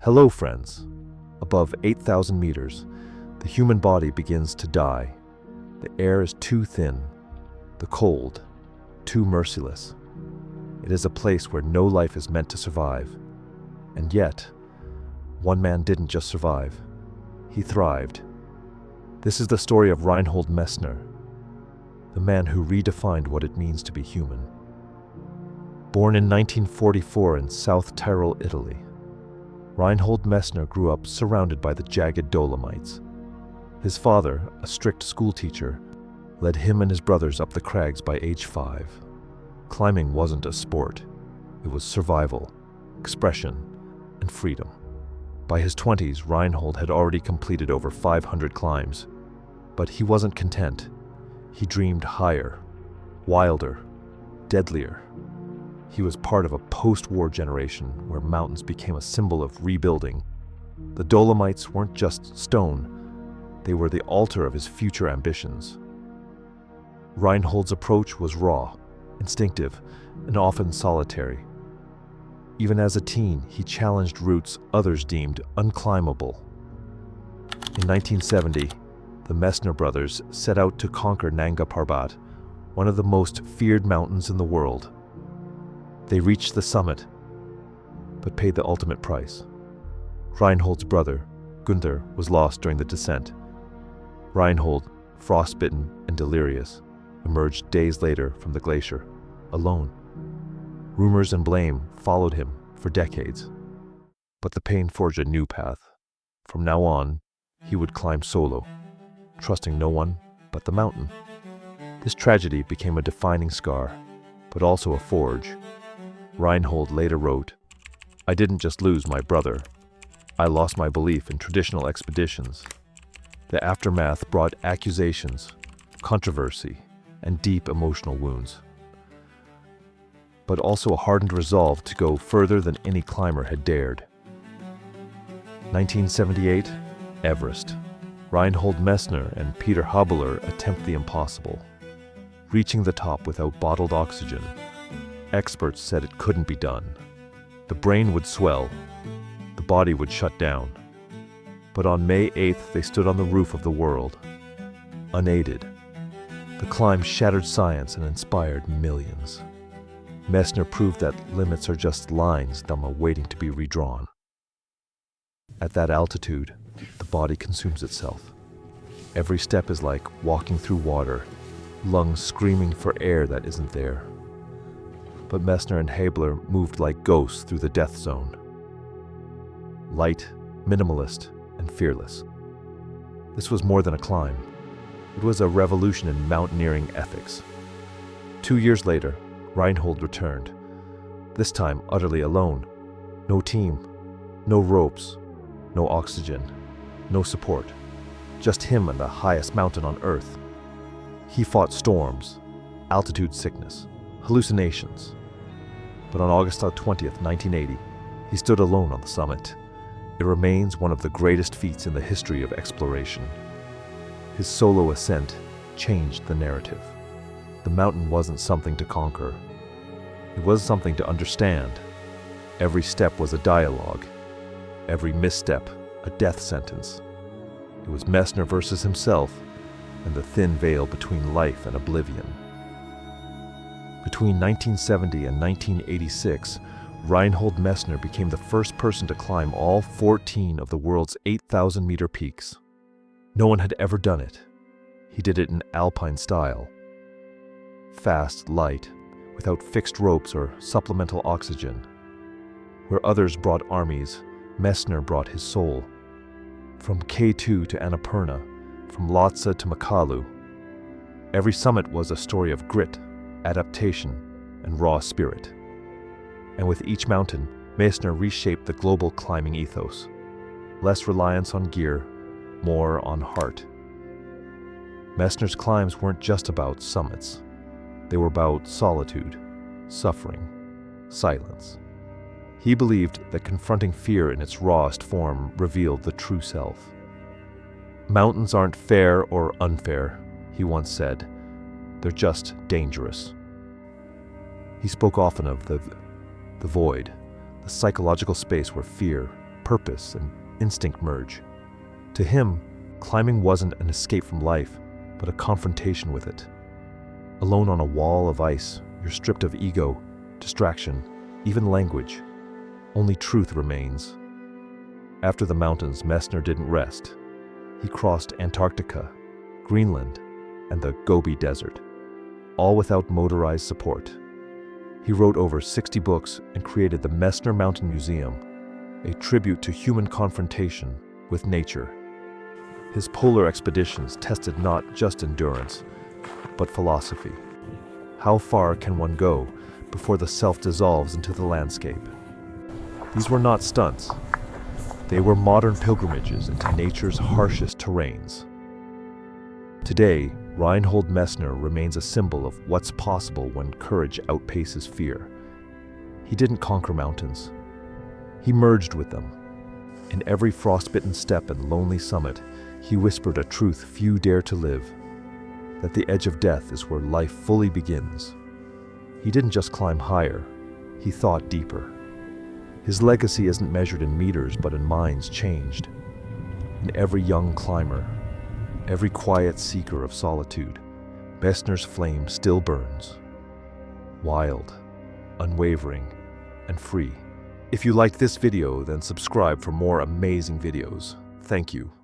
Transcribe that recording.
Hello, friends. Above 8,000 meters, the human body begins to die. The air is too thin, the cold, too merciless. It is a place where no life is meant to survive. And yet, one man didn't just survive. He thrived. This is the story of Reinhold Messner, the man who redefined what it means to be human. Born in 1944 in South Tyrol, Italy, Reinhold Messner grew up surrounded by the jagged Dolomites. His father, a strict schoolteacher, led him and his brothers up the crags by age 5. Climbing wasn't a sport. It was survival, expression, and freedom. By his 20s, Reinhold had already completed over 500 climbs. But he wasn't content. He dreamed higher, wilder, deadlier. He was part of a post-war generation where mountains became a symbol of rebuilding. The Dolomites weren't just stone, they were the altar of his future ambitions. Reinhold's approach was raw, instinctive, and often solitary. Even as a teen, he challenged routes others deemed unclimbable. In 1970, the Messner brothers set out to conquer Nanga Parbat, one of the most feared mountains in the world. They reached the summit, but paid the ultimate price. Reinhold's brother, Gunther, was lost during the descent. Reinhold, frostbitten and delirious, emerged days later from the glacier, alone. Rumors and blame followed him for decades. But the pain forged a new path. From now on, he would climb solo, trusting no one but the mountain. This tragedy became a defining scar, but also a forge. Reinhold later wrote, "I didn't just lose my brother. I lost my belief in traditional expeditions." The aftermath brought accusations, controversy, and deep emotional wounds, but also a hardened resolve to go further than any climber had dared. 1978, Everest. Reinhold Messner and Peter Habeler attempt the impossible, reaching the top without bottled oxygen. Experts said it couldn't be done. The brain would swell, the body would shut down. But on May 8th, they stood on the roof of the world, unaided. The climb shattered science and inspired millions. Messner proved that limits are just lines waiting to be redrawn. At that altitude, the body consumes itself. Every step is like walking through water, lungs screaming for air that isn't there. But Messner and Habeler moved like ghosts through the death zone. Light, minimalist, and fearless. This was more than a climb. It was a revolution in mountaineering ethics. 2 years later, Reinhold returned, this time utterly alone. No team, no ropes, no oxygen, no support. Just him and the highest mountain on Earth. He fought storms, altitude sickness, hallucinations. But on August 20th, 1980, he stood alone on the summit. It remains one of the greatest feats in the history of exploration. His solo ascent changed the narrative. The mountain wasn't something to conquer. It was something to understand. Every step was a dialogue. Every misstep, a death sentence. It was Messner versus himself, and the thin veil between life and oblivion. Between 1970 and 1986, Reinhold Messner became the first person to climb all 14 of the world's 8,000-meter peaks. No one had ever done it. He did it in alpine style. Fast, light, without fixed ropes or supplemental oxygen. Where others brought armies, Messner brought his soul. From K2 to Annapurna, from Lhotse to Makalu. Every summit was a story of grit, adaptation, and raw spirit. And with each mountain, Messner reshaped the global climbing ethos. Less reliance on gear, more on heart. Messner's climbs weren't just about summits. They were about solitude, suffering, silence. He believed that confronting fear in its rawest form revealed the true self. "Mountains aren't fair or unfair," he once said. "They're just dangerous." He spoke often of the void, the psychological space where fear, purpose, and instinct merge. To him, climbing wasn't an escape from life, but a confrontation with it. Alone on a wall of ice, you're stripped of ego, distraction, even language. Only truth remains. After the mountains, Messner didn't rest. He crossed Antarctica, Greenland, and the Gobi Desert, all without motorized support. He wrote over 60 books and created the Messner Mountain Museum, a tribute to human confrontation with nature. His polar expeditions tested not just endurance, but philosophy. How far can one go before the self dissolves into the landscape? These were not stunts. They were modern pilgrimages into nature's harshest terrains. Today, Reinhold Messner remains a symbol of what's possible when courage outpaces fear. He didn't conquer mountains. He merged with them. In every frostbitten step and lonely summit, he whispered a truth few dare to live, that the edge of death is where life fully begins. He didn't just climb higher, he thought deeper. His legacy isn't measured in meters, but in minds changed. In every young climber, every quiet seeker of solitude, Messner's flame still burns. Wild, unwavering, and free. If you liked this video, then subscribe for more amazing videos. Thank you.